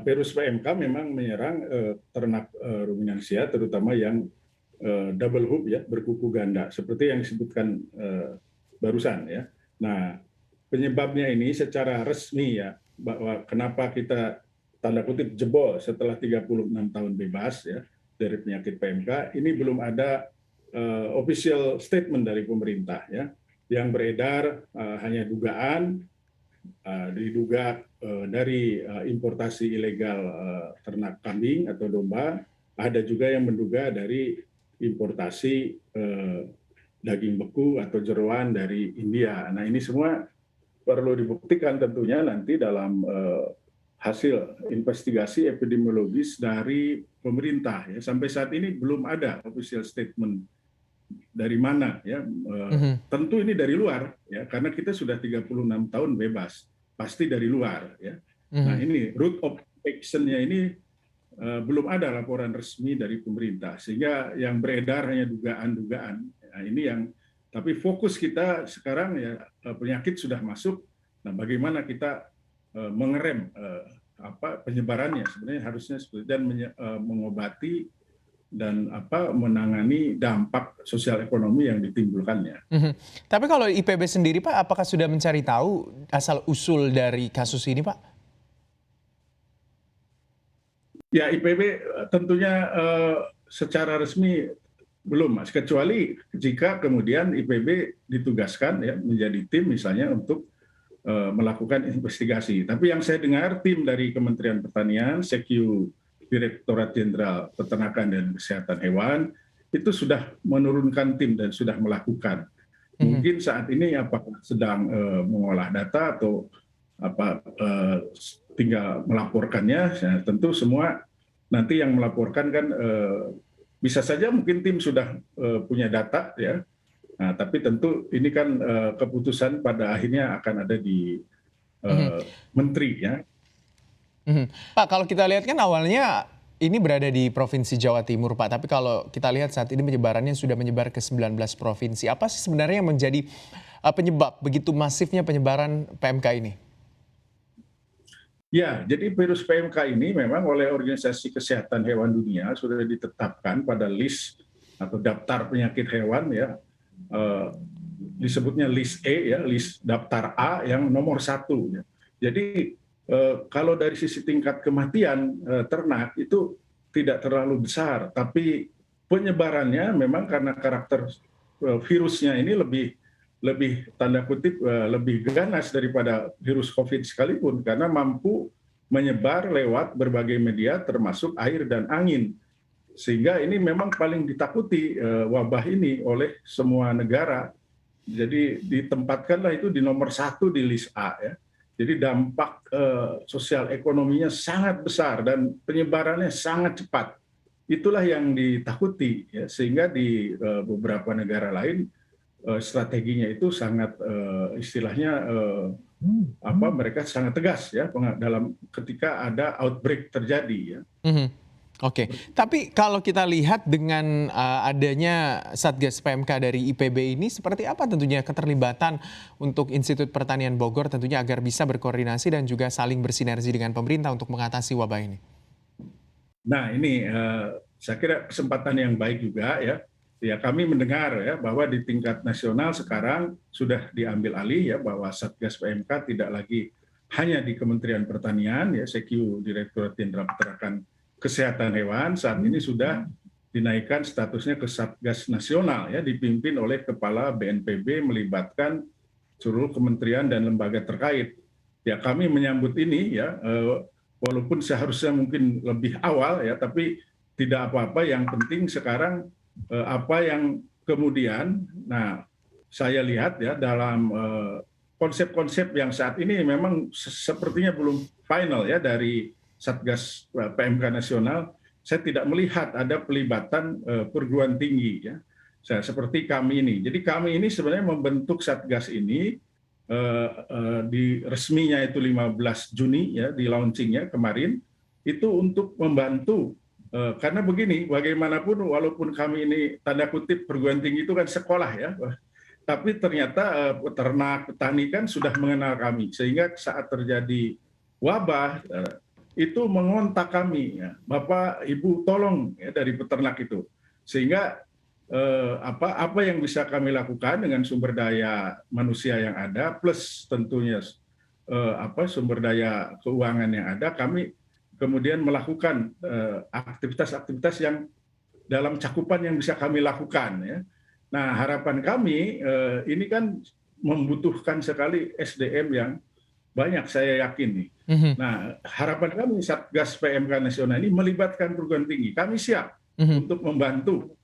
virus PMK memang menyerang ternak ruminansia, terutama yang double hoop ya, berkuku ganda, seperti yang disebutkan barusan ya. Nah, penyebabnya ini secara resmi ya, bahwa kenapa kita tanda kutip jebol setelah 36 tahun bebas ya dari penyakit PMK, ini belum ada official statement dari pemerintah ya. Yang beredar hanya dugaan, diduga dari importasi ilegal ternak kambing atau domba, ada juga yang menduga dari importasi daging beku atau jeroan dari India. Nah, ini semua perlu dibuktikan tentunya nanti dalam hasil investigasi epidemiologis dari pemerintah ya. Sampai saat ini belum ada official statement dari mana ya. Tentu ini dari luar ya, karena kita sudah 36 tahun bebas, pasti dari luar ya. Nah, ini root of action-nya ini belum ada laporan resmi dari pemerintah, sehingga yang beredar hanya dugaan-dugaan. Nah, ini yang tapi fokus kita sekarang ya, penyakit sudah masuk. Nah, bagaimana kita mengerem penyebarannya sebenarnya harusnya seperti dan mengobati dan menangani dampak sosial ekonomi yang ditimbulkannya. Tapi kalau IPB sendiri Pak, apakah sudah mencari tahu asal usul dari kasus ini Pak? Ya, IPB tentunya secara resmi belum, Mas, kecuali jika kemudian IPB ditugaskan ya menjadi tim misalnya untuk melakukan investigasi. Tapi yang saya dengar tim dari Kementerian Pertanian, Sekiu Direktorat Jenderal Peternakan dan Kesehatan Hewan itu sudah menurunkan tim dan sudah melakukan. Mungkin saat ini apakah sedang mengolah data atau tinggal melaporkannya. Ya, tentu semua nanti yang melaporkan kan bisa saja mungkin tim sudah punya data ya. Nah, tapi tentu ini kan keputusan pada akhirnya akan ada di menteri ya. Pak, kalau kita lihat kan awalnya ini berada di Provinsi Jawa Timur, Pak. Tapi kalau kita lihat saat ini penyebarannya sudah menyebar ke 19 provinsi. Apa sih sebenarnya yang menjadi penyebab begitu masifnya penyebaran PMK ini? Ya, jadi virus PMK ini memang oleh Organisasi Kesehatan Hewan Dunia sudah ditetapkan pada list atau daftar penyakit hewan ya, disebutnya list E ya, list daftar A yang nomor 1. Ya. Jadi kalau dari sisi tingkat kematian ternak itu tidak terlalu besar, tapi penyebarannya memang karena karakter virusnya ini lebih tanda kutip lebih ganas daripada virus COVID sekalipun, karena mampu menyebar lewat berbagai media termasuk air dan angin, sehingga ini memang paling ditakuti wabah ini oleh semua negara. Jadi ditempatkanlah itu di nomor 1 di list A ya. Jadi dampak sosial ekonominya sangat besar dan penyebarannya sangat cepat. Itulah yang ditakuti ya, sehingga di beberapa negara lain strateginya itu sangat istilahnya mereka sangat tegas ya dalam ketika ada outbreak terjadi ya. Oke, tapi kalau kita lihat dengan adanya Satgas PMK dari IPB ini, seperti apa tentunya keterlibatan untuk Institut Pertanian Bogor tentunya agar bisa berkoordinasi dan juga saling bersinergi dengan pemerintah untuk mengatasi wabah ini? Nah, ini saya kira kesempatan yang baik juga ya. Ya, kami mendengar ya bahwa di tingkat nasional sekarang sudah diambil alih ya bahwa Satgas PMK tidak lagi hanya di Kementerian Pertanian ya, Sekiu Direktorat Jenderal Peternakan Kesehatan Hewan, saat ini sudah dinaikkan statusnya ke Satgas Nasional ya, dipimpin oleh Kepala BNPB melibatkan seluruh kementerian dan lembaga terkait. Ya, kami menyambut ini ya, walaupun seharusnya mungkin lebih awal ya, tapi tidak apa-apa, yang penting sekarang apa yang kemudian, nah saya lihat ya dalam konsep-konsep yang saat ini memang sepertinya belum final ya dari Satgas PMK Nasional, saya tidak melihat ada pelibatan perguruan tinggi ya, seperti kami ini. Jadi kami ini sebenarnya membentuk Satgas ini di resminya itu 15 Juni ya, di launchingnya kemarin, itu untuk membantu. Karena begini, bagaimanapun walaupun kami ini tanda kutip perguruan tinggi itu kan sekolah ya, tapi ternyata peternak, petani kan sudah mengenal kami, sehingga saat terjadi wabah itu mengontak kami, ya, Bapak Ibu tolong ya, dari peternak itu, sehingga apa yang bisa kami lakukan dengan sumber daya manusia yang ada plus tentunya sumber daya keuangan yang ada, kami kemudian melakukan aktivitas-aktivitas yang dalam cakupan yang bisa kami lakukan, ya. Nah, harapan kami ini kan membutuhkan sekali SDM yang banyak, saya yakin nih. Mhm, Nah, harapan kami Satgas PMK Nasional ini melibatkan perguruan tinggi. Kami siap mhm. untuk membantu